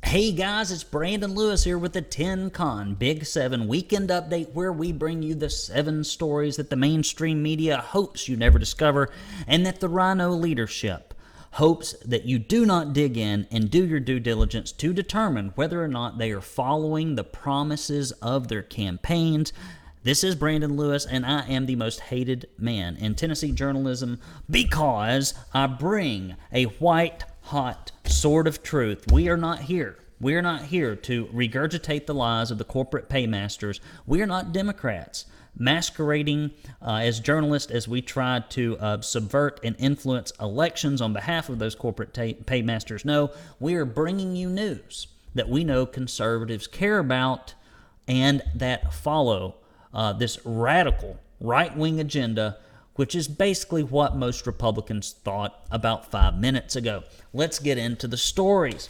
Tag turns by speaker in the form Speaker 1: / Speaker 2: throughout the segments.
Speaker 1: Hey guys, it's Brandon Lewis here with the 10 Con Big 7 Weekend Update, where we bring you the 7 stories that the mainstream media hopes you never discover and that the Rhino leadership hopes that you do not dig in and do your due diligence to determine whether or not they are following the promises of their campaigns. This is Brandon Lewis, and I am the most hated man in Tennessee journalism because I bring a white-hot sword of truth. We are not here to regurgitate the lies of the corporate paymasters. We are not Democrats masquerading as journalists as we try to subvert and influence elections on behalf of those corporate paymasters. No, we are bringing you news that we know conservatives care about and that follow this radical right-wing agenda, which is basically what most Republicans thought about 5 minutes ago. Let's get into the stories.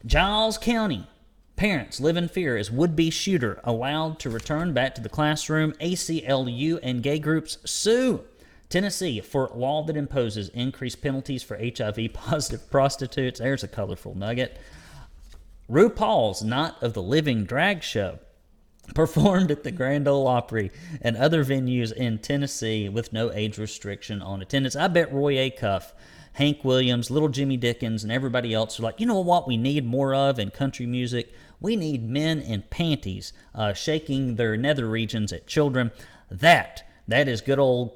Speaker 1: Giles County parents live in fear as would-be shooter allowed to return back to the classroom. ACLU and gay groups sue Tennessee for law that imposes increased penalties for HIV-positive prostitutes. There's a colorful nugget. Rupaul's Night of the Living drag show performed at the Grand Ole Opry and other venues in Tennessee with no age restriction on attendance. I bet Roy Acuff, Hank Williams, Little Jimmy Dickens, and everybody else are like, you know what we need more of in country music? We need men in panties shaking their nether regions at children. That is good old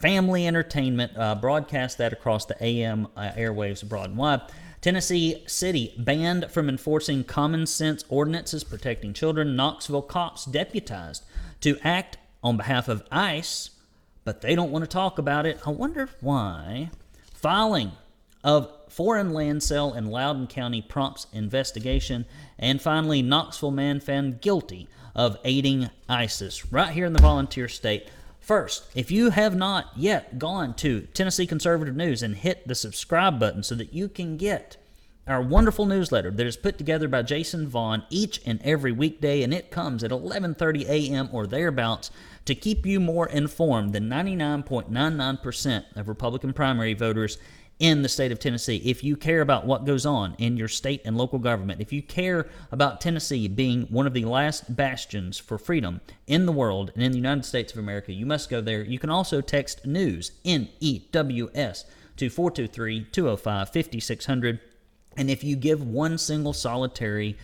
Speaker 1: family entertainment. Broadcast that across the AM airwaves broad and wide. Tennessee City banned from enforcing common sense ordinances protecting children. Knoxville Cops Deputized to act on behalf of ICE, but they don't want to talk about it. I wonder why. Filing of foreign land sale in Loudon County prompts investigation. And finally, Knoxville man found guilty of aiding ISIS right here in the volunteer state. First, if you have not yet gone to Tennessee Conservative News and hit the subscribe button so that you can get our wonderful newsletter that is put together by Jason Vaughn each and every weekday, and it comes at 11:30 a.m. or thereabouts to keep you more informed than 99.99% of Republican primary voters in the state of Tennessee. If you care about what goes on in your state and local government, if you care about Tennessee being one of the last bastions for freedom in the world and in the United States of America, you must go there. You can also text NEWS, N-E-W-S, to 423-205-5600. And if you give one single solitary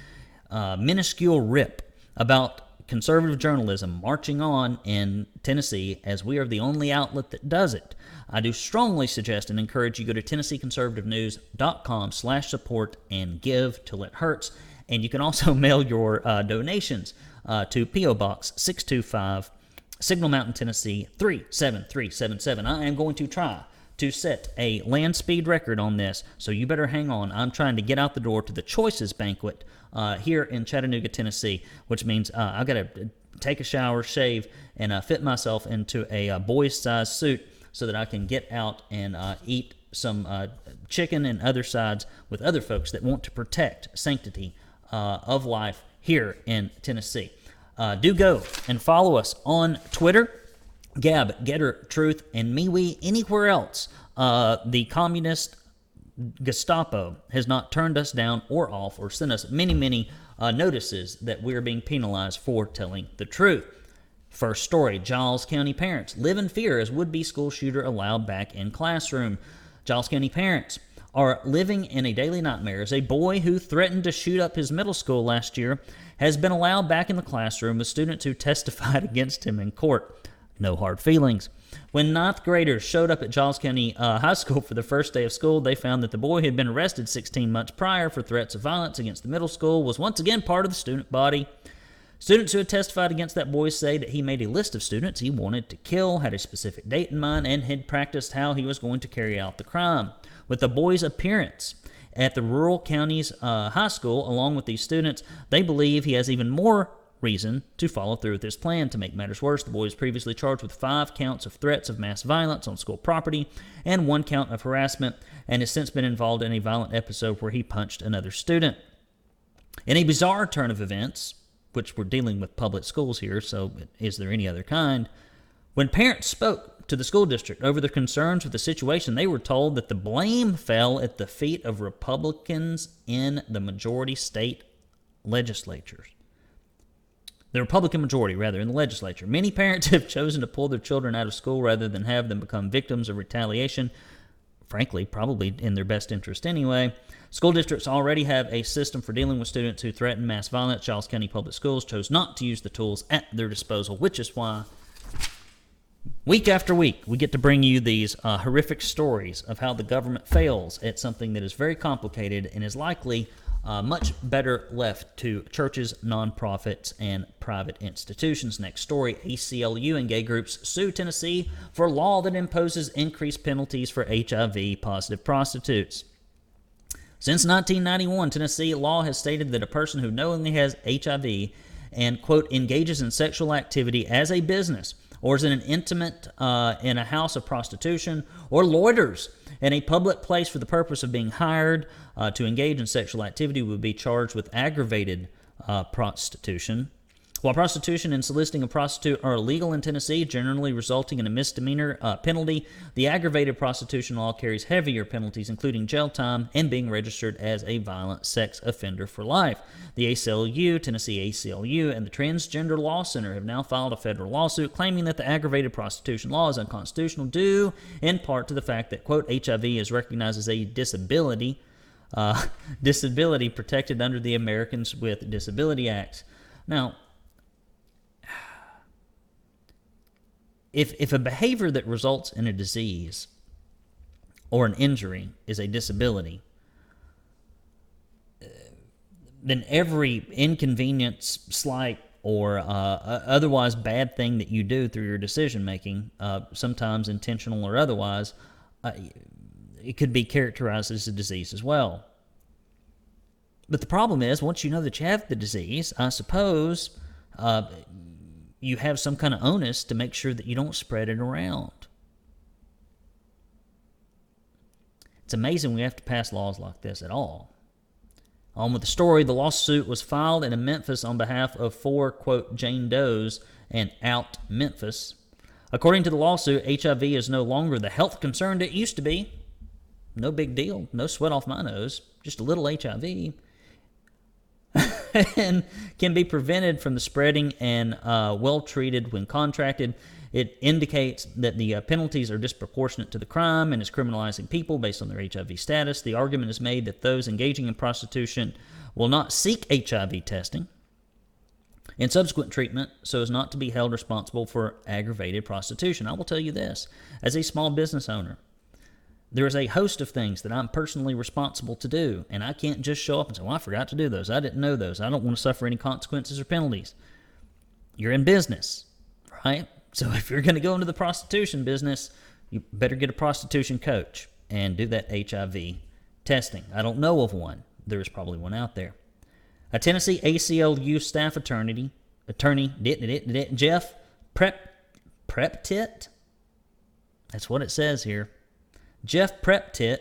Speaker 1: minuscule rip about conservative journalism marching on in Tennessee, as we are the only outlet that does it, I do strongly suggest and encourage you go to TennesseeConservativeNews.com/support and give till it hurts. And you can also mail your donations to P.O. Box 625, Signal Mountain, Tennessee 37377. I am going to try to set a land speed record on this, so you better hang on. I'm trying to get out the door to the Choices Banquet here in Chattanooga, Tennessee, which means I've got to take a shower, shave, and fit myself into a boys-sized suit so that I can get out and eat some chicken and other sides with other folks that want to protect sanctity of life here in Tennessee. Do go and follow us on Twitter, Gab, Getter, Truth, and MeWe. Anywhere else, the communist Gestapo has not turned us down or off or sent us many notices that we're being penalized for telling the truth. First story, Giles County parents live in fear as would-be school shooter allowed back in classroom. Giles County parents are living in a daily nightmare as a boy who threatened to shoot up his middle school last year has been allowed back in the classroom with students who testified against him in court. No hard feelings. When 9th graders showed up at Giles County High School for the first day of school, they found that the boy who had been arrested 16 months prior for threats of violence against the middle school was once again part of the student body. Students who had testified against that boy say that he made a list of students he wanted to kill, had a specific date in mind, and had practiced how he was going to carry out the crime. With the boy's appearance at the rural county's high school, along with these students, they believe he has even more reason to follow through with his plan. To make matters worse, the boy is previously charged with 5 counts of threats of mass violence on school property and 1 count of harassment, and has since been involved in a violent episode where he punched another student. In a bizarre turn of events, which we're dealing with public schools here, so is there any other kind, when parents spoke to the school district over their concerns with the situation, they were told that the blame fell at the feet of Republicans in the majority state legislatures. The Republican majority, rather, in the legislature. Many parents have chosen to pull their children out of school rather than have them become victims of retaliation. Frankly, probably in their best interest anyway. School districts already have a system for dealing with students who threaten mass violence. Giles County Public Schools chose not to use the tools at their disposal, which is why week after week we get to bring you these horrific stories of how the government fails at something that is very complicated and is likely much better left to churches, nonprofits, and private institutions. Next story, ACLU and gay groups sue Tennessee for law that imposes increased penalties for HIV-positive prostitutes. Since 1991, Tennessee law has stated that a person who knowingly has HIV and, quote, engages in sexual activity as a business or is in an intimate in a house of prostitution or loiters in a public place for the purpose of being hired to engage in sexual activity would be charged with aggravated prostitution. While prostitution and soliciting a prostitute are illegal in Tennessee, generally resulting in a misdemeanor penalty, the aggravated prostitution law carries heavier penalties, including jail time and being registered as a violent sex offender for life. The ACLU, Tennessee ACLU, and the Transgender Law Center have now filed a federal lawsuit claiming that the aggravated prostitution law is unconstitutional due in part to the fact that, quote, HIV is recognized as a disability protected under the Americans with Disability Acts. Now, if a behavior that results in a disease or an injury is a disability, then every inconvenience, slight, or otherwise bad thing that you do through your decision-making, sometimes intentional or otherwise, it could be characterized as a disease as well. But the problem is, once you know that you have the disease, I suppose you have some kind of onus to make sure that you don't spread it around. It's amazing we have to pass laws like this at all. On with the story, the lawsuit was filed in Memphis on behalf of 4, quote, Jane Does and Out Memphis. According to the lawsuit, HIV is no longer the health concern it used to be. No big deal. No sweat off my nose. Just a little HIV. And can be prevented from the spreading and well-treated when contracted. It indicates that the penalties are disproportionate to the crime and is criminalizing people based on their HIV status. The argument is made that those engaging in prostitution will not seek HIV testing and subsequent treatment so as not to be held responsible for aggravated prostitution. I will tell you this, as a small business owner, there is a host of things that I'm personally responsible to do, and I can't just show up and say, well, I forgot to do those. I didn't know those. I don't want to suffer any consequences or penalties. You're in business, right? So if you're going to go into the prostitution business, you better get a prostitution coach and do that HIV testing. I don't know of one. There's probably one out there. A Tennessee ACLU staff attorney Jeff Preptit, that's what it says here. Jeff Preptit,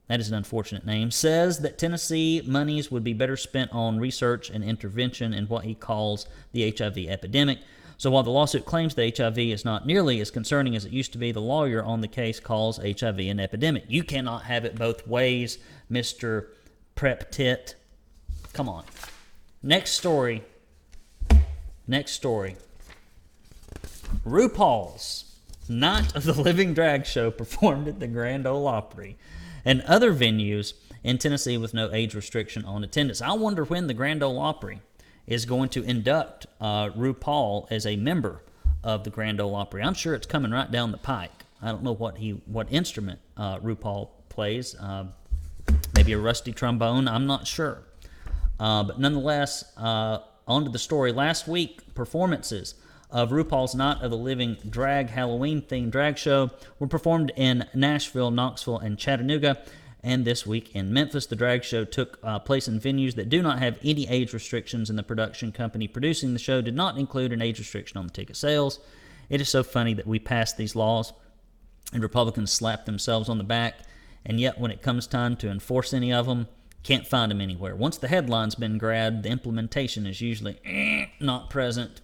Speaker 1: that is an unfortunate name, says that Tennessee monies would be better spent on research and intervention in what he calls the HIV epidemic. So while the lawsuit claims that HIV is not nearly as concerning as it used to be, the lawyer on the case calls HIV an epidemic. You cannot have it both ways, Mr. Preptit. Come on. Next story. Rupauls, Night of the Living Drag Show, performed at the Grand Ole Opry and other venues in Tennessee with no age restriction on attendance. I wonder when the Grand Ole Opry is going to induct Rupaul as a member of the Grand Ole Opry. I'm sure it's coming right down the pike. I don't know what instrument Rupaul plays. Maybe a rusty trombone. I'm not sure. But nonetheless, on to the story. Last week, performances of Rupaul's Night of the Living Drag Halloween-themed drag show were performed in Nashville, Knoxville, and Chattanooga. And this week in Memphis, the drag show took place in venues that do not have any age restrictions, and the production company producing the show did not include an age restriction on the ticket sales. It is so funny that we passed these laws and Republicans slap themselves on the back, and yet when it comes time to enforce any of them, can't find them anywhere. Once the headline's been grabbed, the implementation is usually not present.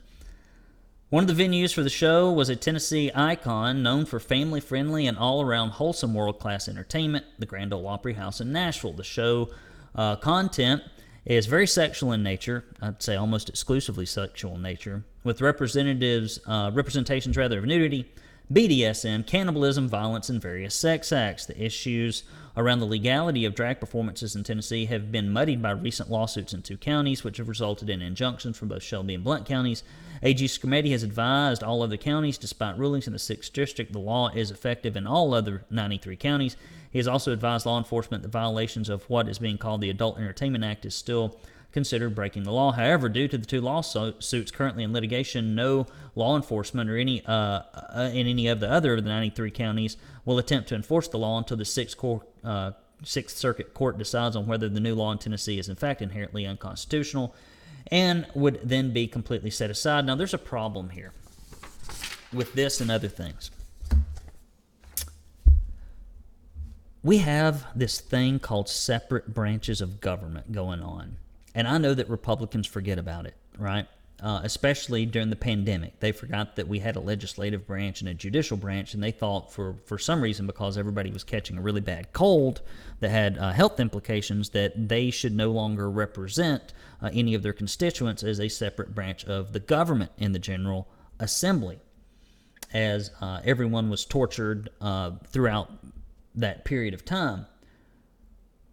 Speaker 1: One of the venues for the show was a Tennessee icon known for family-friendly and all-around wholesome world-class entertainment, the Grand Ole Opry House in Nashville. The show content is very sexual in nature, I'd say almost exclusively sexual in nature, with representations of nudity, BDSM, cannibalism, violence, and various sex acts. The issues around the legality of drag performances in Tennessee have been muddied by recent lawsuits in 2 counties, which have resulted in injunctions from both Shelby and Blount counties. AG Scrimeti has advised all other counties, despite rulings in the 6th District, the law is effective in all other 93 counties. He has also advised law enforcement that violations of what is being called the Adult Entertainment Act is still considered breaking the law. However, due to the 2 lawsuits currently in litigation, no law enforcement or in any of the other of the 93 counties will attempt to enforce the law until the Sixth Circuit Court decides on whether the new law in Tennessee is in fact inherently unconstitutional and would then be completely set aside. Now, there's a problem here with this and other things. We have this thing called separate branches of government going on. And I know that Republicans forget about it, right? Especially during the pandemic. They forgot that we had a legislative branch and a judicial branch, and they thought for some reason, because everybody was catching a really bad cold that had health implications, that they should no longer represent any of their constituents as a separate branch of the government in the General Assembly, as everyone was tortured throughout that period of time.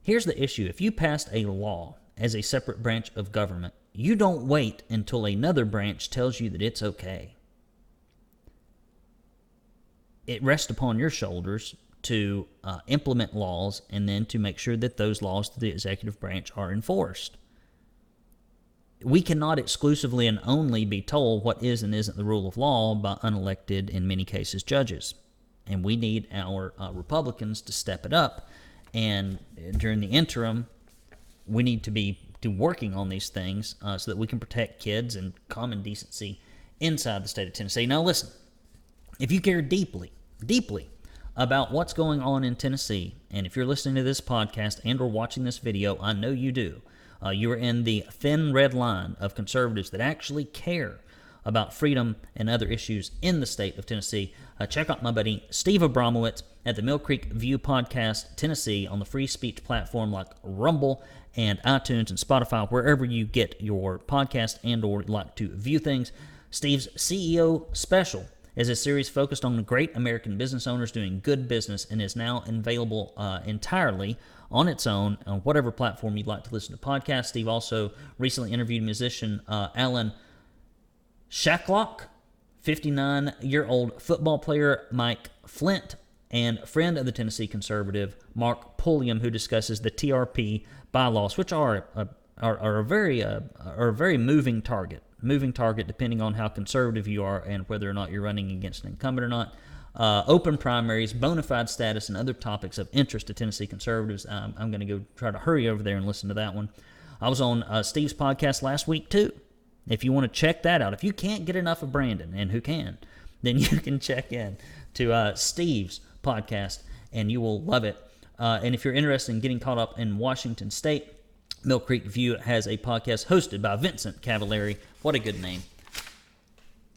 Speaker 1: Here's the issue. If you passed a law as a separate branch of government, you don't wait until another branch tells you that it's okay. It rests upon your shoulders to implement laws and then to make sure that those laws to the executive branch are enforced. We cannot exclusively and only be told what is and isn't the rule of law by unelected, in many cases, judges. And we need our Republicans to step it up. And during the interim, we need to be working on these things so that we can protect kids and common decency inside the state of Tennessee. Now listen, if you care deeply about what's going on in Tennessee, and if you're listening to this podcast and or watching this video, I know you do. You are in the thin red line of conservatives that actually care about freedom and other issues in the state of Tennessee. Check out my buddy Steve Abramowitz at the Mill Creek View Podcast Tennessee on the free speech platform like Rumble and iTunes and Spotify, wherever you get your podcast and or like to view things. Steve's CEO Special is a series focused on great American business owners doing good business and is now available entirely on its own on whatever platform you'd like to listen to podcasts. Steve also recently interviewed musician Alan Shacklock, 59-year-old football player Mike Flint, and friend of the Tennessee conservative Mark Pulliam, who discusses the TRP bylaws, which are a very moving target depending on how conservative you are and whether or not you're running against an incumbent or not. Open primaries, bona fide status, and other topics of interest to Tennessee conservatives. I'm going to go try to hurry over there and listen to that one. I was on Steve's podcast last week too. If you want to check that out, if you can't get enough of Brandon, and who can, then you can check in to Steve's podcast, and you will love it. And if you're interested in getting caught up in Washington State, Mill Creek View has a podcast hosted by Vincent Cavallari. What a good name.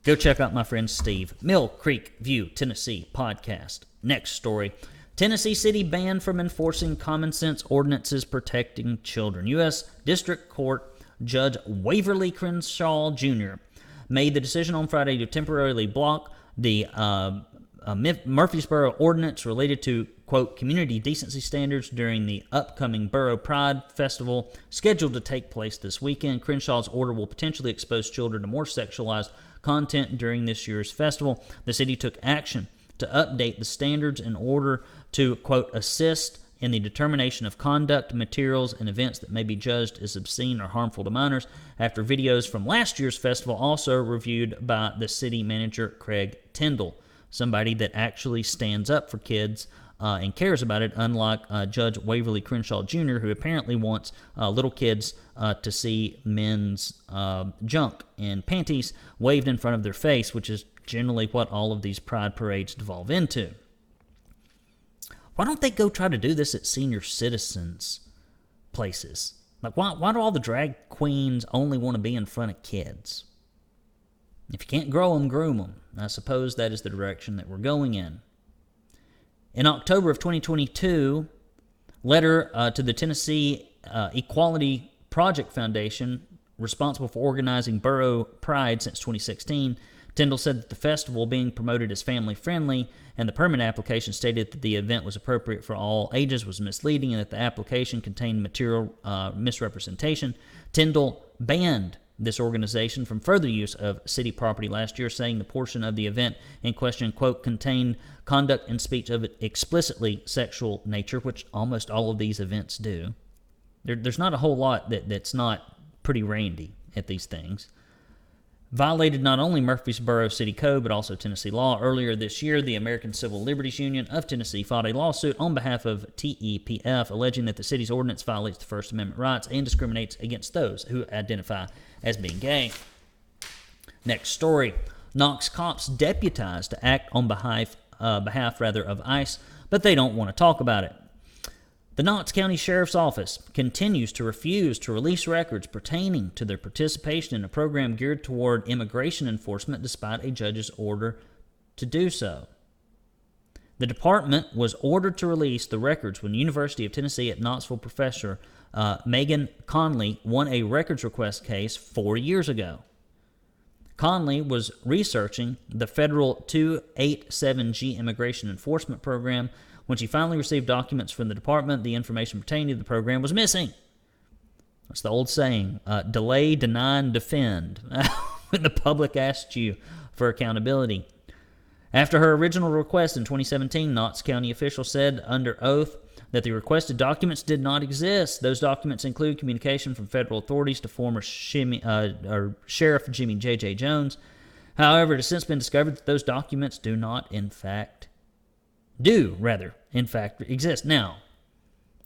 Speaker 1: Go check out my friend Steve. Mill Creek View, Tennessee podcast. Next story. Tennessee City banned from enforcing common sense ordinances protecting children. U.S. District Court Judge Waverly Crenshaw Jr. made the decision on Friday to temporarily block the Murfreesboro ordinance related to, quote, community decency standards during the upcoming Borough Pride Festival scheduled to take place this weekend. Crenshaw's order will potentially expose children to more sexualized content during this year's festival. The city took action to update the standards in order to, quote, assist in the determination of conduct, materials, and events that may be judged as obscene or harmful to minors, after videos from last year's festival also reviewed by the city manager Craig Tyndall, somebody that actually stands up for kids and cares about it, unlike Judge Waverly Crenshaw Jr., who apparently wants little kids to see men's junk and panties waved in front of their face, which is generally what all of these pride parades devolve into. Why don't they go try to do this at senior citizens' places? Like, why do all the drag queens only want to be in front of kids? If you can't grow them, groom them. I suppose that is the direction that we're going in. In October of 2022, letter to the Tennessee Equality Project Foundation, responsible for organizing borough pride since 2016, Tyndall said that the festival, being promoted as family-friendly, and the permit application stated that the event was appropriate for all ages, was misleading, and that the application contained material misrepresentation. Tyndall banned this organization from further use of city property last year, saying the portion of the event in question, quote, contained conduct and speech of explicitly sexual nature, which almost all of these events do. There's not a whole lot that's not pretty randy at these things. Violated not only Murfreesboro City Code, but also Tennessee law. Earlier this year, the American Civil Liberties Union of Tennessee filed a lawsuit on behalf of TEPF, alleging that the city's ordinance violates the First Amendment rights and discriminates against those who identify as being gay. Next story. Knox Cops Deputized to act on behalf of ICE, but they don't want to talk about it. The Knox County Sheriff's Office continues to refuse to release records pertaining to their participation in a program geared toward immigration enforcement despite a judge's order to do so. The department was ordered to release the records when University of Tennessee at Knoxville professor Megan Conley won a records request case 4 years ago. Conley was researching the federal 287G immigration enforcement program. When she finally received documents from the department, the information pertaining to the program was missing. That's the old saying, delay, deny, and defend, when the public asks you for accountability. After her original request in 2017, Knox County officials said under oath that the requested documents did not exist. Those documents include communication from federal authorities to former Sheriff Jimmy J.J. Jones. However, it has since been discovered that those documents do in fact exist. Now,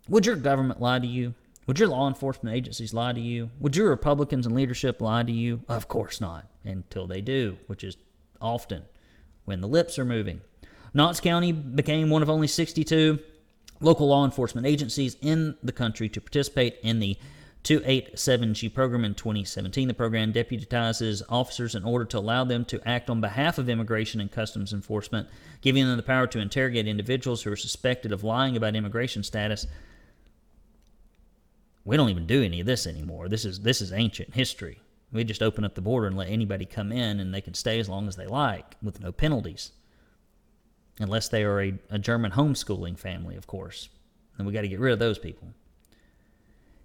Speaker 1: would your government lie to you? Would your law enforcement agencies lie to you? Would your Republicans in leadership lie to you? Of course not, until they do, which is often when the lips are moving. Knox County became one of only 62 local law enforcement agencies in the country to participate in the 287G program in 2017. The program deputizes officers in order to allow them to act on behalf of immigration and customs enforcement, giving them the power to interrogate individuals who are suspected of lying about immigration status. We don't even do any of this anymore. This is ancient history. We just open up the border and let anybody come in, and they can stay as long as they like with no penalties. Unless they are a German homeschooling family, of course. And we got to get rid of those people.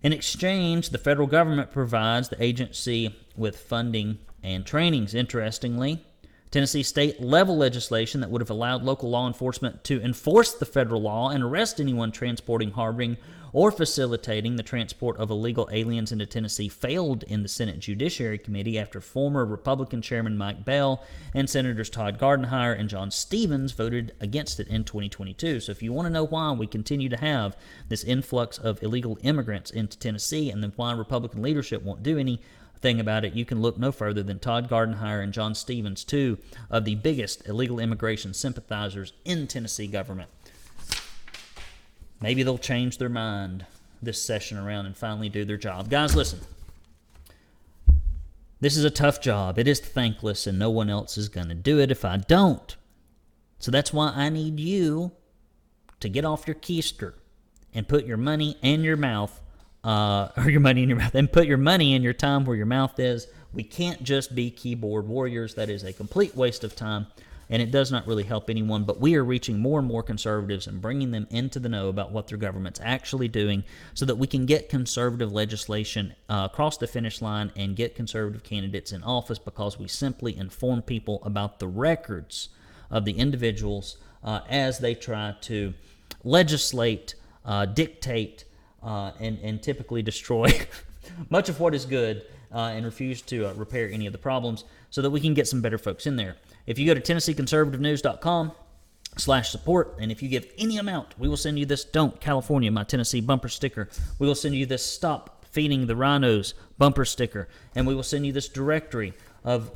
Speaker 1: In exchange, the federal government provides the agency with funding and trainings. Interestingly, Tennessee state-level legislation that would have allowed local law enforcement to enforce the federal law and arrest anyone transporting, harboring, or facilitating the transport of illegal aliens into Tennessee failed in the Senate Judiciary Committee after former Republican Chairman Mike Bell and Senators Todd Gardenhire and John Stevens voted against it in 2022. So if you want to know why we continue to have this influx of illegal immigrants into Tennessee and then why Republican leadership won't do anything about it, you can look no further than Todd Gardenhire and John Stevens, two of the biggest illegal immigration sympathizers in Tennessee government. Maybe they'll change their mind this session around and finally do their job. Guys, listen. This is a tough job. It is thankless, and no one else is going to do it if I don't. So that's why I need you to get off your keister and put your money in your mouth, and put your money in your time where your mouth is. We can't just be keyboard warriors. That is a complete waste of time. And it does not really help anyone, but we are reaching more and more conservatives and bringing them into the know about what their government's actually doing so that we can get conservative legislation across the finish line and get conservative candidates in office, because we simply inform people about the records of the individuals as they try to legislate, dictate, and typically destroy much of what is good and refuse to repair any of the problems so that we can get some better folks in there. If you go to TennesseeConservativeNews.com/support, and if you give any amount, we will send you this Don't California, my Tennessee bumper sticker. We will send you this Stop Feeding the Rhinos bumper sticker. And we will send you this directory of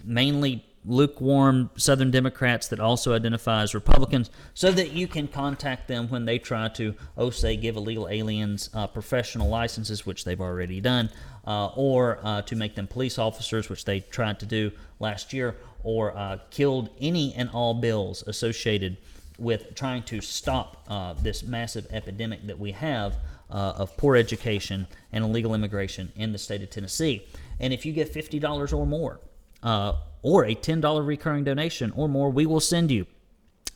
Speaker 1: mainly lukewarm Southern Democrats that also identify as Republicans, so that you can contact them when they try to, say, give illegal aliens professional licenses, which they've already done, or to make them police officers, which they tried to do last year, or killed any and all bills associated with trying to stop this massive epidemic that we have of poor education and illegal immigration in the state of Tennessee. And if you give $50 or more, or a $10 recurring donation or more, we will send you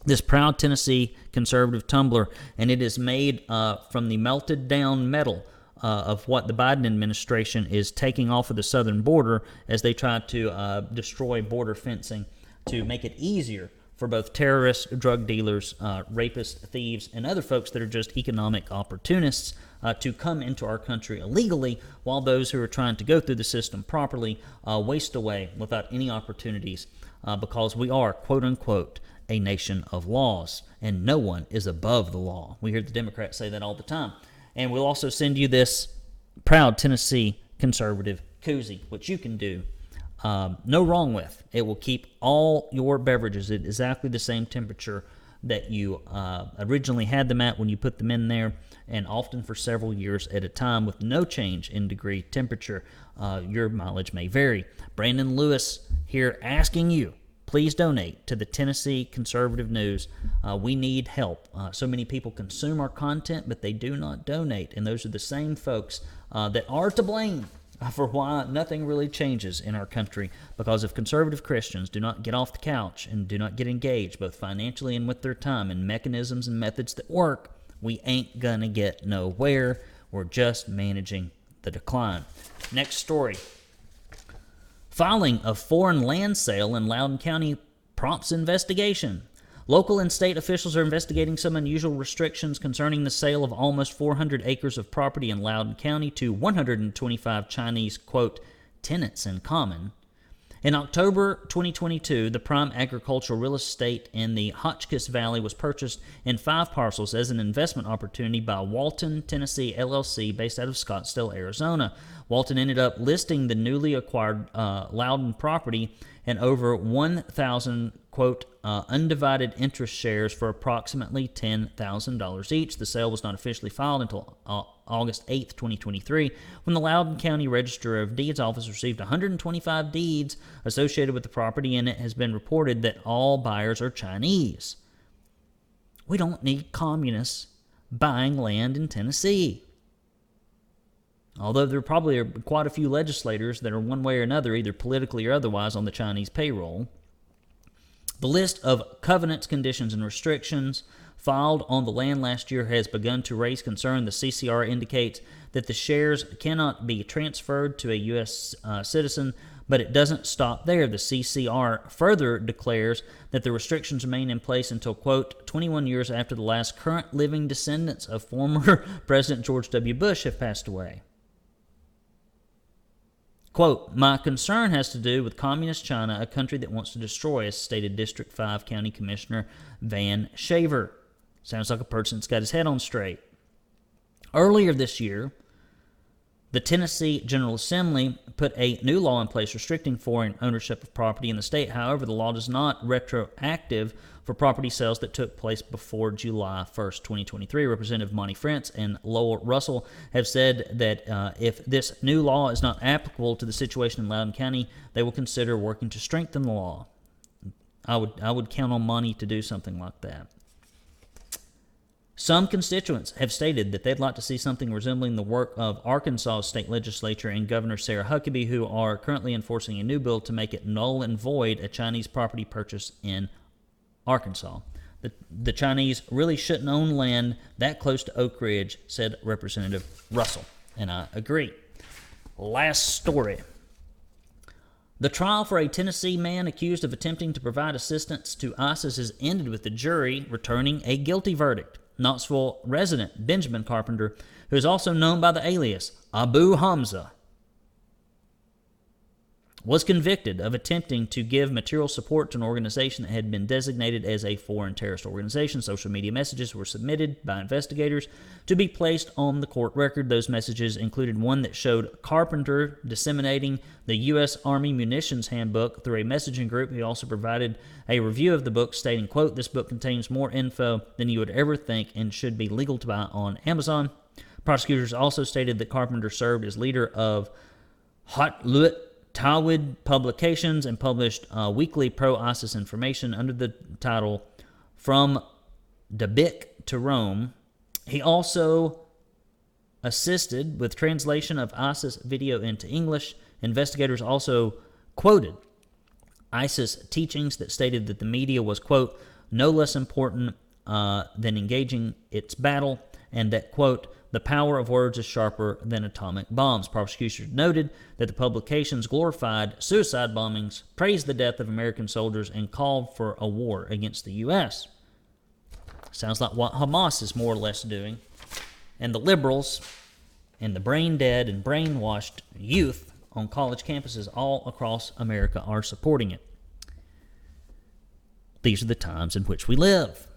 Speaker 1: this Proud Tennessee conservative tumbler, and it is made from the melted down metal of what the Biden administration is taking off of the southern border as they try to destroy border fencing to make it easier for both terrorists, drug dealers, rapists, thieves, and other folks that are just economic opportunists to come into our country illegally, while those who are trying to go through the system properly waste away without any opportunities, because we are, quote-unquote, a nation of laws, and no one is above the law. We hear the Democrats say that all the time. And we'll also send you this Proud Tennessee conservative koozie, which you can do no wrong with. It will keep all your beverages at exactly the same temperature that you originally had them at when you put them in there, and often for several years at a time with no change in degree temperature. Your mileage may vary. Brandon Lewis here asking you, please donate to the Tennessee Conservative News. We need help. So many people consume our content, but they do not donate, and those are the same folks that are to blame for why nothing really changes in our country, because if conservative Christians do not get off the couch and do not get engaged, both financially and with their time, in mechanisms and methods that work, we ain't gonna get nowhere. We're just managing the decline. Next story. Filing of foreign land sale in Loudon County prompts investigation. Local and state officials are investigating some unusual restrictions concerning the sale of almost 400 acres of property in Loudon County to 125 Chinese, quote, tenants in common. In October 2022, the prime agricultural real estate in the Hotchkiss Valley was purchased in 5 parcels as an investment opportunity by Walton, Tennessee, LLC, based out of Scottsdale, Arizona. Walton ended up listing the newly acquired Loudon property and over 1,000, quote, undivided interest shares for approximately $10,000 each. The sale was not officially filed until August 8th, 2023, when the Loudon County Register of Deeds office received 125 deeds associated with the property, and it has been reported that all buyers are Chinese. We don't need communists buying land in Tennessee. Although there probably are quite a few legislators that are one way or another, either politically or otherwise, on the Chinese payroll. The list of covenants, conditions, and restrictions filed on the land last year has begun to raise concern. The CCR indicates that the shares cannot be transferred to a U.S. Citizen, but it doesn't stop there. The CCR further declares that the restrictions remain in place until, quote, 21 years after the last current living descendants of former President George W. Bush have passed away. Quote, my concern has to do with Communist China, a country that wants to destroy us, stated District 5 County Commissioner Van Shaver. Sounds like a person that's got his head on straight. Earlier this year, the Tennessee General Assembly put a new law in place restricting foreign ownership of property in the state. However, the law is not retroactive for property sales that took place before July 1st, 2023. Representative Monty France and Lowell Russell have said that if this new law is not applicable to the situation in Loudon County, they will consider working to strengthen the law. I would count on Monty to do something like that. Some constituents have stated that they'd like to see something resembling the work of Arkansas State Legislature and Governor Sarah Huckabee, who are currently enforcing a new bill to make it null and void a Chinese property purchase in Arkansas. The Chinese really shouldn't own land that close to Oak Ridge, said Representative Russell, and I agree. Last story. The trial for a Tennessee man accused of attempting to provide assistance to ISIS has ended with the jury returning a guilty verdict. Knoxville resident Benjamin Carpenter, who is also known by the alias Abu Hamza, was convicted of attempting to give material support to an organization that had been designated as a foreign terrorist organization. Social media messages were submitted by investigators to be placed on the court record. Those messages included one that showed Carpenter disseminating the U.S. Army Munitions Handbook through a messaging group. He also provided a review of the book stating, quote, "This book contains more info than you would ever think and should be legal to buy on Amazon." Prosecutors also stated that Carpenter served as leader of Hotluit Tawid Publications and published weekly pro-ISIS information under the title From Dabiq to Rome. He also assisted with translation of ISIS video into English. Investigators also quoted ISIS teachings that stated that the media was, quote, "no less important than engaging its battle," and that, quote, "the power of words is sharper than atomic bombs." Prosecutors noted that the publications glorified suicide bombings, praised the death of American soldiers, and called for a war against the U.S. Sounds like what Hamas is more or less doing. And the liberals and the brain-dead and brainwashed youth on college campuses all across America are supporting it. These are the times in which we live.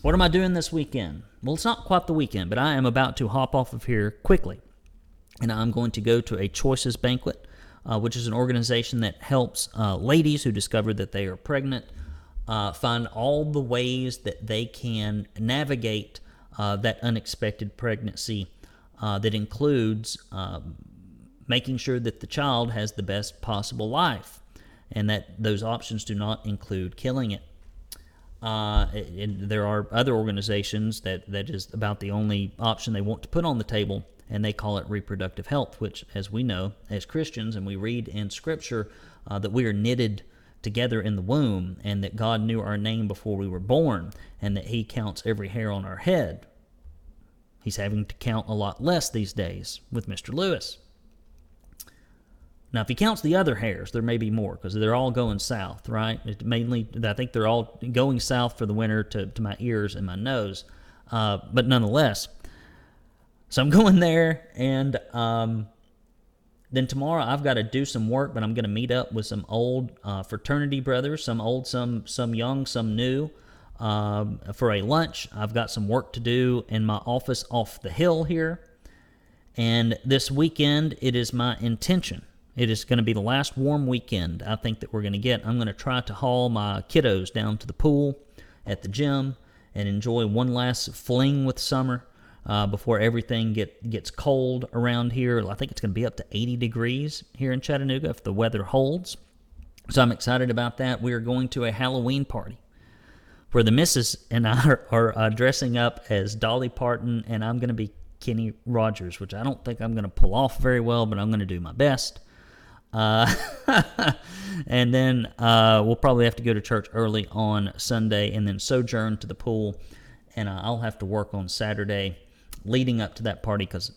Speaker 1: What am I doing this weekend? Well, it's not quite the weekend, but I am about to hop off of here quickly. And I'm going to go to a Choices Banquet, which is an organization that helps ladies who discover that they are pregnant find all the ways that they can navigate that unexpected pregnancy that includes making sure that the child has the best possible life, and that those options do not include killing it. And there are other organizations that is about the only option they want to put on the table, and they call it reproductive health, which, as we know, as Christians, and we read in Scripture that we are knitted together in the womb, and that God knew our name before we were born, and that He counts every hair on our head. He's having to count a lot less these days with Mr. Lewis. Now, if he counts the other hairs, there may be more, because they're all going south, right? I think they're all going south for the winter to my ears and my nose. But nonetheless, so I'm going there, and then tomorrow I've got to do some work, but I'm going to meet up with some old fraternity brothers, some old, some young, some new, for a lunch. I've got some work to do in my office off the hill here. And this weekend, it is my intention. It is going to be the last warm weekend I think that we're going to get. I'm going to try to haul my kiddos down to the pool at the gym and enjoy one last fling with summer before everything gets cold around here. I think it's going to be up to 80 degrees here in Chattanooga if the weather holds. So I'm excited about that. We are going to a Halloween party where the missus and I are dressing up as Dolly Parton, and I'm going to be Kenny Rogers, which I don't think I'm going to pull off very well, but I'm going to do my best. And then we'll probably have to go to church early on Sunday and then sojourn to the pool, and I'll have to work on Saturday leading up to that party because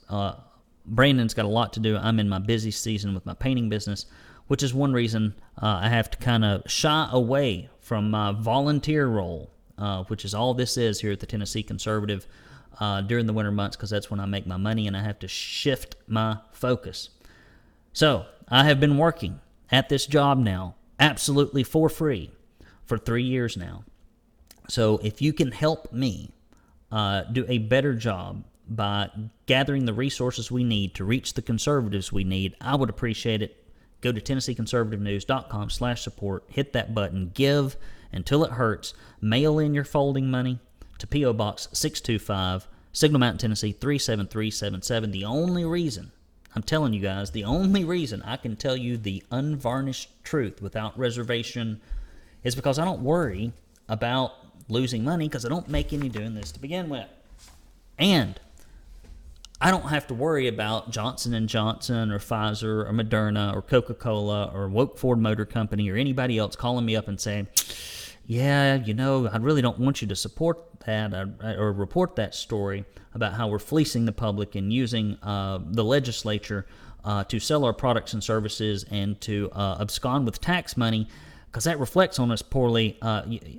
Speaker 1: Brandon's got a lot to do. I'm in my busy season with my painting business, which is one reason I have to kind of shy away from my volunteer role, which is all this is here at the Tennessee Conservative during the winter months, because that's when I make my money and I have to shift my focus. So I have been working at this job now absolutely for free for 3 years now. So if you can help me do a better job by gathering the resources we need to reach the conservatives we need, I would appreciate it. Go to TennesseeConservativeNews.com/support, hit that button, give until it hurts, mail in your folding money to P.O. Box 625, Signal Mountain, Tennessee 37377. The only reason, I'm telling you guys, the only reason I can tell you the unvarnished truth without reservation is because I don't worry about losing money, because I don't make any doing this to begin with. And I don't have to worry about Johnson & Johnson or Pfizer or Moderna or Coca-Cola or Woke Ford Motor Company or anybody else calling me up and saying, yeah, I really don't want you to support that or report that story about how we're fleecing the public and using the legislature to sell our products and services and to abscond with tax money, because that reflects on us poorly.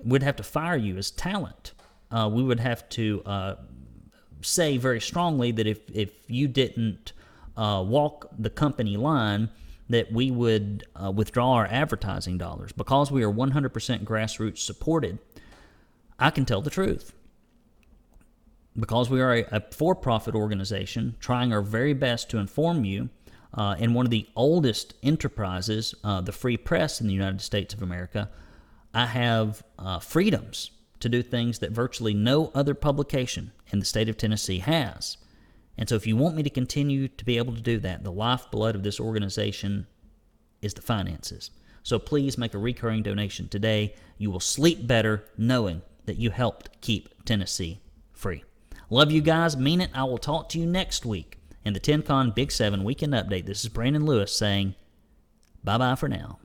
Speaker 1: We'd have to fire you as talent. We would have to say very strongly that if you didn't walk the company line that we would withdraw our advertising dollars. Because we are 100% grassroots supported, I can tell the truth. Because we are a for-profit organization trying our very best to inform you in one of the oldest enterprises, the free press in the United States of America, I have freedoms to do things that virtually no other publication in the state of Tennessee has. And so if you want me to continue to be able to do that, the lifeblood of this organization is the finances. So please make a recurring donation today. You will sleep better knowing that you helped keep Tennessee free. Love you guys. Mean it. I will talk to you next week in the 10 Con Big 7 Weekend Update. This is Brandon Lewis saying bye-bye for now.